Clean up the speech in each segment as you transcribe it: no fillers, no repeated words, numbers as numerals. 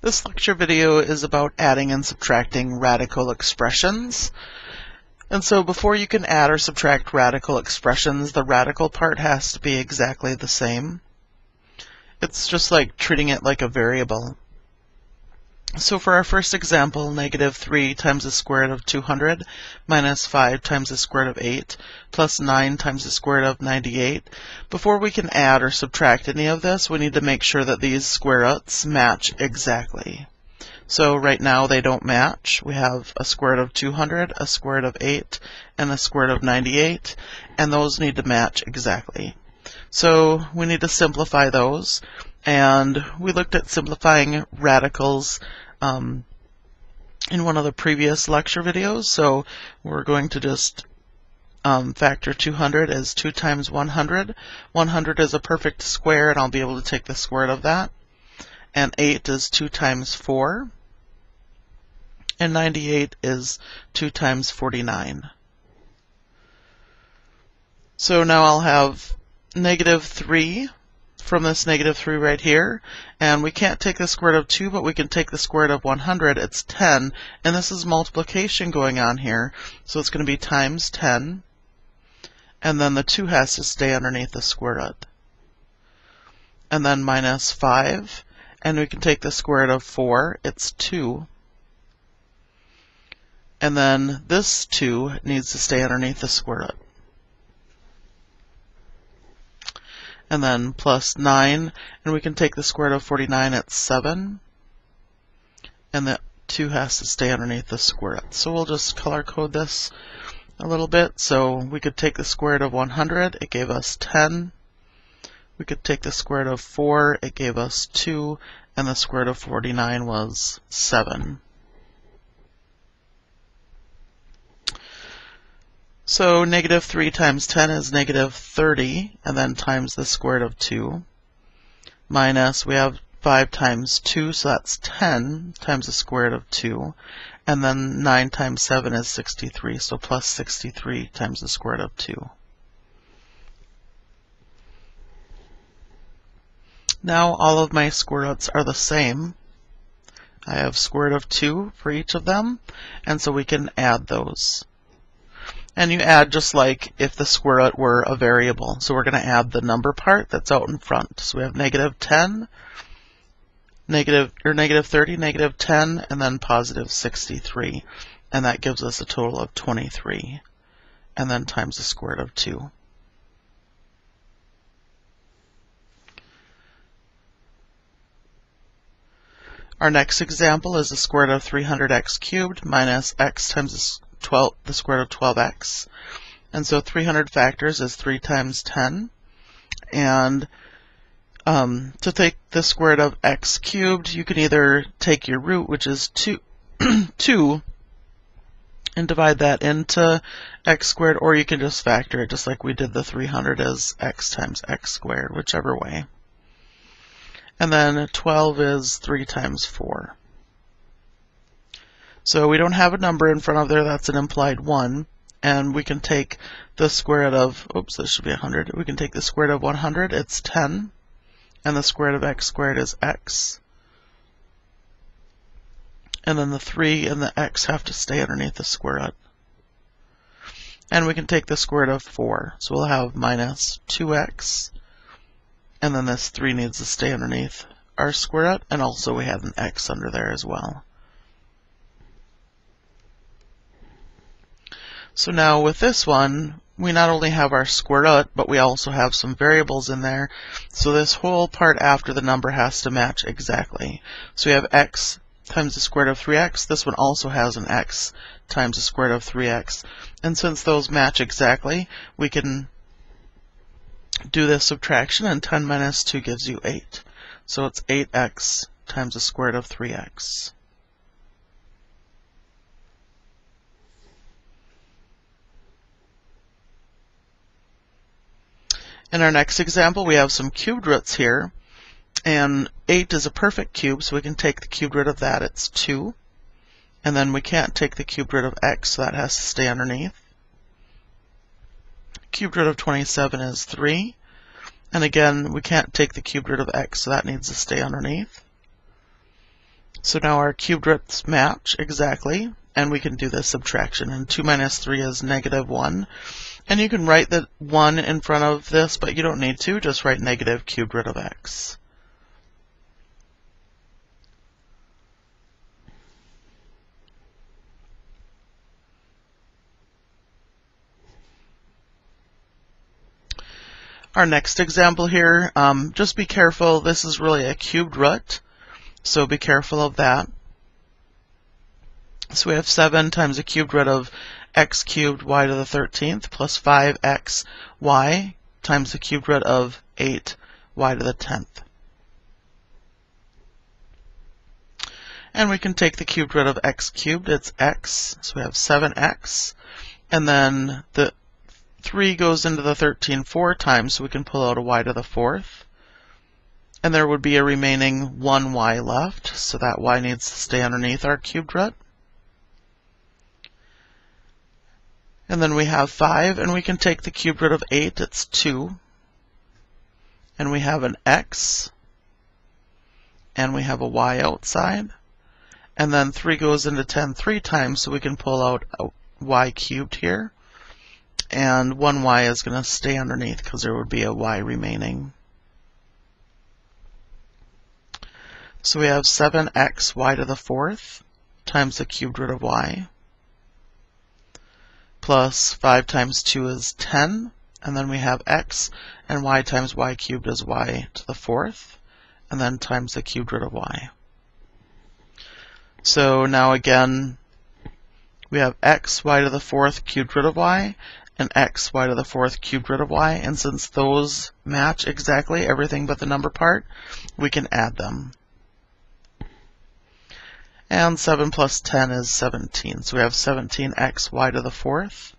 This lecture video is about adding and subtracting radical expressions. And so before you can add or subtract radical expressions, the radical part has to be exactly the same. It's just like treating it like a variable. So for our first example, negative 3 times the square root of 200 minus 5 times the square root of 8 plus 9 times the square root of 98. Before we can add or subtract any of this, we need to make sure that these square roots match exactly. So right now they don't match. We have a square root of 200, a square root of 8, and a square root of 98, and those need to match exactly. So we need to simplify those. And we looked at simplifying radicals in one of the previous lecture videos, so we're going to just factor 200 as 2 times 100. 100 is a perfect square, and I'll be able to take the square root of that. And 8 is 2 times 4. And 98 is 2 times 49. So now I'll have negative 3 from this negative 3 right here, and we can't take the square root of 2, but we can take the square root of 100. It's 10, and this is multiplication going on here, so it's going to be times 10, and then the 2 has to stay underneath the square root. And then minus 5, and we can take the square root of 4, it's 2. And then this 2 needs to stay underneath the square root. And then plus 9, and we can take the square root of 49, it's 7. And the 2 has to stay underneath the square root. So we'll just color code this a little bit. So we could take the square root of 100, it gave us 10. We could take the square root of 4, it gave us 2, and the square root of 49 was 7. So negative 3 times 10 is negative 30, and then times the square root of 2, minus, we have 5 times 2, so that's 10 times the square root of 2, and then 9 times 7 is 63, so plus 63 times the square root of 2. Now all of my square roots are the same. I have square root of 2 for each of them, and so we can add those. And you add just like if the square root were a variable. So we're going to add the number part that's out in front. So we have negative 10, negative 30, negative 10, and then positive 63. And that gives us a total of 23. And then times the square root of 2. Our next example is the square root of 300x cubed minus x times the square root of 12x. And so 300 factors is 3 times 10. And to take the square root of x cubed, you can either take your root, which is 2, 2, and divide that into x squared, or you can just factor it just like we did the 300 as x times x squared, whichever way. And then 12 is 3 times 4. So we don't have a number in front of there, that's an implied 1. And we can take the square root of, oops, this should be 100. We can take the square root of 100, it's 10. And the square root of x squared is x. And then the 3 and the x have to stay underneath the square root. And we can take the square root of 4. So we'll have minus 2x. And then this 3 needs to stay underneath our square root. And also we have an x under there as well. So now with this one, we not only have our square root, but we also have some variables in there. So this whole part after the number has to match exactly. So we have x times the square root of 3x. This one also has an x times the square root of 3x. And since those match exactly, we can do this subtraction, and 10 minus 2 gives you 8. So it's 8x times the square root of 3x. In our next example, we have some cubed roots here, and 8 is a perfect cube, so we can take the cubed root of that, it's 2. And then we can't take the cubed root of x, so that has to stay underneath. Cubed root of 27 is 3. And again, we can't take the cubed root of x, so that needs to stay underneath. So now our cubed roots match exactly, and we can do this subtraction. And 2 minus 3 is -1. And you can write the 1 in front of this, but you don't need to. Just write negative cubed root of x. Our next example here, just be careful, this is really a cubed root, so be careful of that. So we have 7 times the cubed root of x cubed y to the 13th plus 5x y times the cubed root of 8 y to the 10th. And we can take the cubed root of x cubed, it's x, so we have 7x, and then the 3 goes into the 13 4 times, so we can pull out a y to the 4th. And there would be a remaining 1y left, so that y needs to stay underneath our cubed root. And then we have 5, and we can take the cubed root of 8, it's 2. And we have an x, and we have a y outside. And then 3 goes into 10 3 times, so we can pull out a y cubed here. And 1y is going to stay underneath because there would be a y remaining. So we have 7x y to the 4th times the cubed root of y plus 5 times 2 is 10, and then we have x, and y times y cubed is y to the 4th, and then times the cubed root of y. So now again, we have x y to the 4th cubed root of y, and x y to the 4th cubed root of y, and since those match exactly, everything but the number part, we can add them. And 7 plus 10 is 17, so we have 17x y to the 4th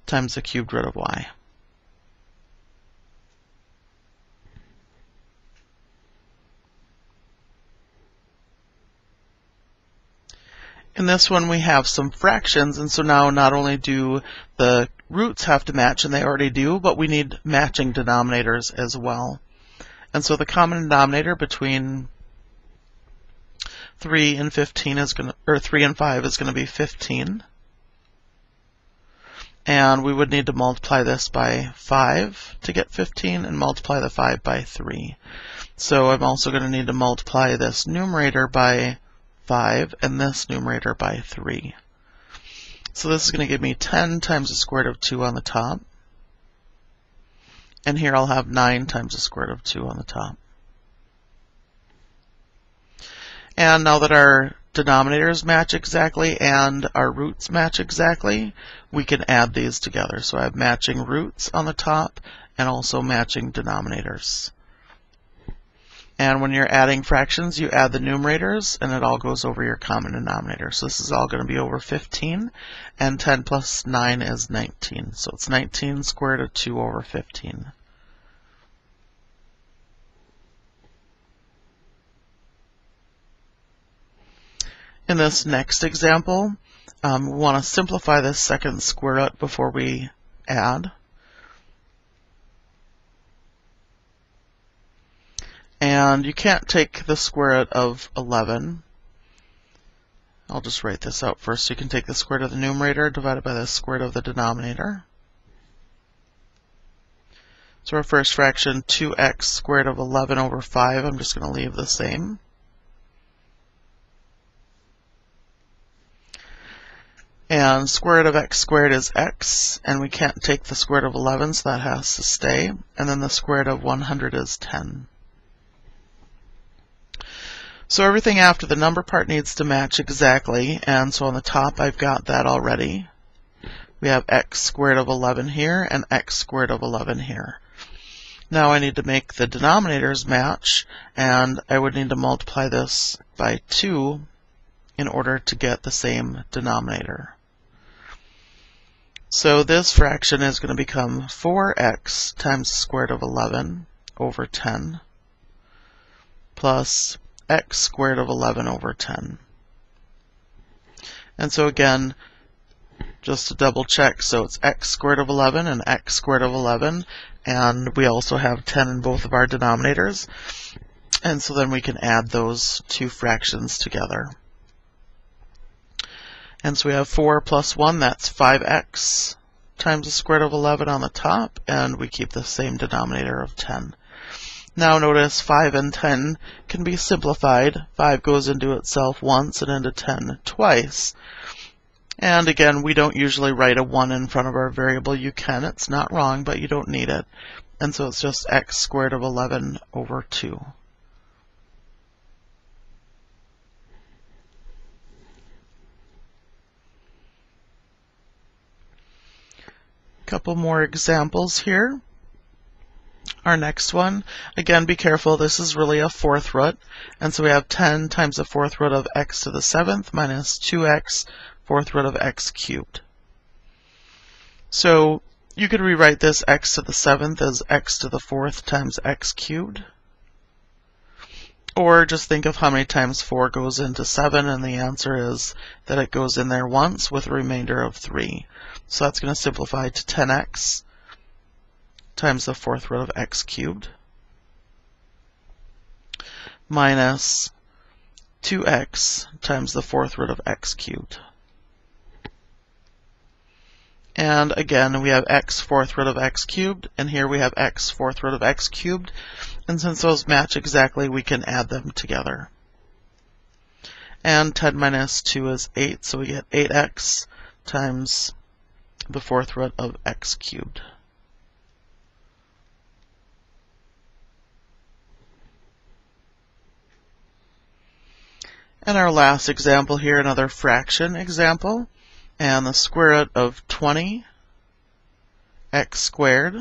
times the cubed root of y. In this one we have some fractions, and so now not only do the roots have to match, and they already do, but we need matching denominators as well. And so the common denominator between 3 and 15 is going to, or 3 and 5 is going to be 15. And we would need to multiply this by 5 to get 15 and multiply the 5 by 3. So I'm also going to need to multiply this numerator by 5 and this numerator by 3. So this is going to give me 10 times the square root of 2 on the top. And here I'll have 9 times the square root of 2 on the top. And now that our denominators match exactly and our roots match exactly, we can add these together. So I have matching roots on the top and also matching denominators. And when you're adding fractions, you add the numerators, and it all goes over your common denominator. So this is all going to be over 15, and 10 plus 9 is 19. So it's 19 square root of 2 over 15. In this next example, we want to simplify this second square root before we add. And you can't take the square root of 11. I'll just write this out first. So you can take the square root of the numerator divided by the square root of the denominator. So our first fraction, 2x squared of 11 over 5, I'm just going to leave the same. And square root of x squared is x, and we can't take the square root of 11, so that has to stay. And then the square root of 100 is 10. So everything after the number part needs to match exactly, and so on the top I've got that already. We have x squared of 11 here and x squared of 11 here. Now I need to make the denominators match, and I would need to multiply this by 2 in order to get the same denominator. So this fraction is going to become 4x times the square root of 11 over 10 plus x squared of 11 over 10. And so again, just to double check, so it's x squared of 11 and x squared of 11, and we also have 10 in both of our denominators. And so then we can add those two fractions together. And so we have 4 plus 1, that's 5x times the square root of 11 on the top, and we keep the same denominator of 10. Now notice 5 and 10 can be simplified. 5 goes into itself once and into 10 twice. And again, we don't usually write a 1 in front of our variable. You can, it's not wrong, but you don't need it. And so it's just x squared of 11 over 2. Couple more examples here. Our next one, again, be careful, this is really a fourth root, and so we have 10 times the fourth root of x to the 7th minus 2x fourth root of x cubed. So you could rewrite this x to the 7th as x to the 4th times x cubed, or just think of how many times 4 goes into 7, and the answer is that it goes in there once with a remainder of 3. So that's going to simplify to 10x times the fourth root of x cubed minus 2x times the fourth root of x cubed. And again, we have x fourth root of x cubed, and here we have x fourth root of x cubed. And since those match exactly, we can add them together. And 10 minus 2 is 8, so we get 8x times the fourth root of x cubed. And our last example here, another fraction example. And the square root of 20 x squared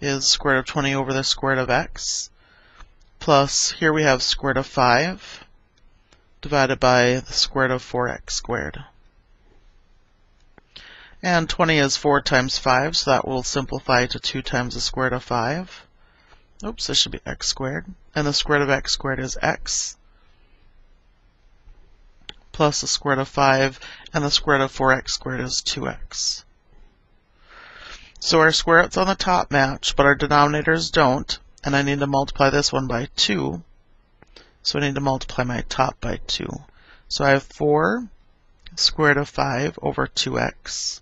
is square root of 20 over the square root of x, plus here we have square root of 5 divided by the square root of 4x squared. And 20 is 4 times 5, so that will simplify to 2 times the square root of 5. Oops, this should be x squared. And the square root of x squared is x, plus the square root of 5, and the square root of 4x squared is 2x. So our square roots on the top match, but our denominators don't, and I need to multiply this one by 2, so I need to multiply my top by 2. So I have 4 square root of 5 over 2x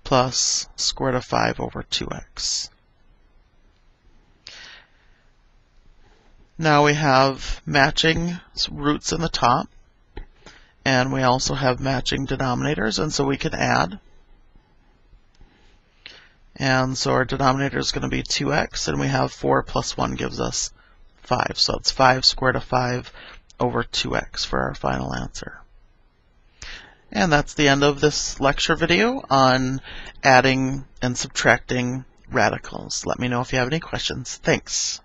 plus square root of 5 over 2x. Now we have matching roots in the top, and we also have matching denominators, and so we can add. And so our denominator is going to be 2x, and we have 4 plus 1 gives us 5. So it's 5 square root of 5 over 2x for our final answer. And that's the end of this lecture video on adding and subtracting radicals. Let me know if you have any questions. Thanks.